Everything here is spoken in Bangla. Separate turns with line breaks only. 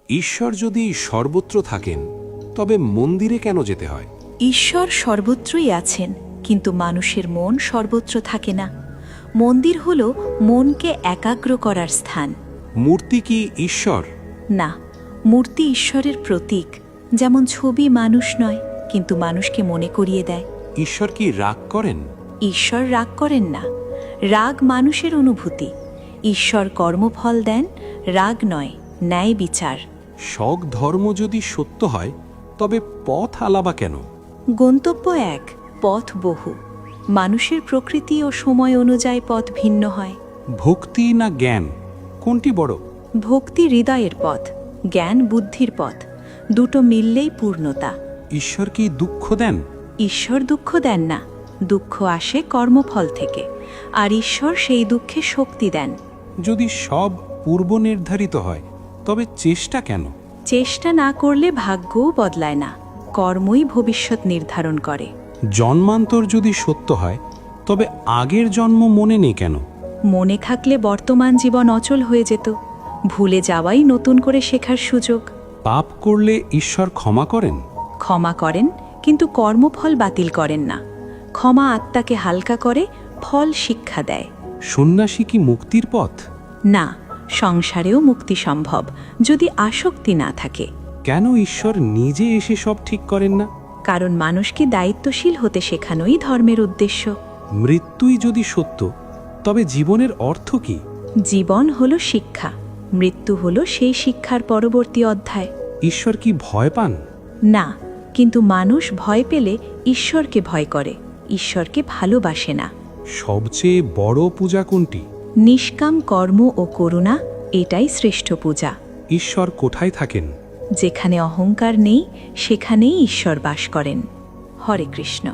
ঈশ্বর যদি সর্বত্র থাকেন তবে মন্দিরে কেন যেতে হয়?
ঈশ্বর সর্বত্রই আছেন, কিন্তু মানুষের মন সর্বত্র থাকে না। মন্দির হল মনকে একাগ্র করার স্থান।
মূর্তি কি ঈশ্বর?
না, মূর্তি ঈশ্বরের প্রতীক। যেমন ছবি মানুষ নয়, কিন্তু মানুষকে মনে করিয়ে দেয়।
ঈশ্বর কি রাগ করেন?
ঈশ্বর রাগ করেন না। রাগ মানুষের অনুভূতি। ঈশ্বর কর্মফল দেন, রাগ নয়, ন্যায় বিচার।
সব ধর্ম যদি সত্য হয় তবে পথ আলাদা কেন?
গন্তব্য এক, পথ বহু। মানুষের প্রকৃতি ও সময় অনুযায়ী পথ ভিন্ন হয়।
ভক্তি না জ্ঞান, কোনটি বড়?
ভক্তি হৃদয়ের পথ, জ্ঞান বুদ্ধির পথ। দুটো মিললেই পূর্ণতা।
ঈশ্বর কি দুঃখ দেন?
ঈশ্বর দুঃখ দেন না। দুঃখ আসে কর্মফল থেকে, আর ঈশ্বর সেই দুঃখে শক্তি দেন।
যদি সব পূর্ব নির্ধারিত হয় তবে চেষ্টা কেন?
চেষ্টা না করলে ভাগ্যও বদলায় না। কর্মই ভবিষ্যৎ নির্ধারণ করে।
জন্মান্তর যদি সত্য হয় তবে আগের জন্ম মনে নেই কেন?
মনে থাকলে বর্তমান জীবন অচল হয়ে যেত। ভুলে যাওয়াই নতুন করে শেখার সুযোগ।
পাপ করলে ঈশ্বর ক্ষমা করেন?
ক্ষমা করেন, কিন্তু কর্মফল বাতিল করেন না। ক্ষমা আত্মাকে হালকা করে, ফল শিক্ষা দেয়।
সন্ন্যাসী কি মুক্তির পথ?
না, সংসারেও মুক্তি সম্ভব, যদি আসক্তি না থাকে।
কেন ঈশ্বর নিজে এসে সব ঠিক করেন না?
কারণ মানুষকে দায়িত্বশীল হতে শেখানোই ধর্মের উদ্দেশ্য।
মৃত্যুই যদি সত্য তবে জীবনের অর্থ কি?
জীবন হলো শিক্ষা, মৃত্যু হলো সেই শিক্ষার পরবর্তী অধ্যায়।
ঈশ্বর কি ভয় পান?
না, কিন্তু মানুষ ভয় পেলে ঈশ্বরকে ভয় করে, ঈশ্বরকে ভালোবাসে না।
সবচেয়ে বড় পূজা কোনটি?
নিষ্কাম কর্ম ও করুণা, এটাই শ্রেষ্ঠ পূজা।
ঈশ্বর কোথায় থাকেন?
যেখানে অহংকার নেই, সেখানেই ঈশ্বর বাস করেন। হরে কৃষ্ণ।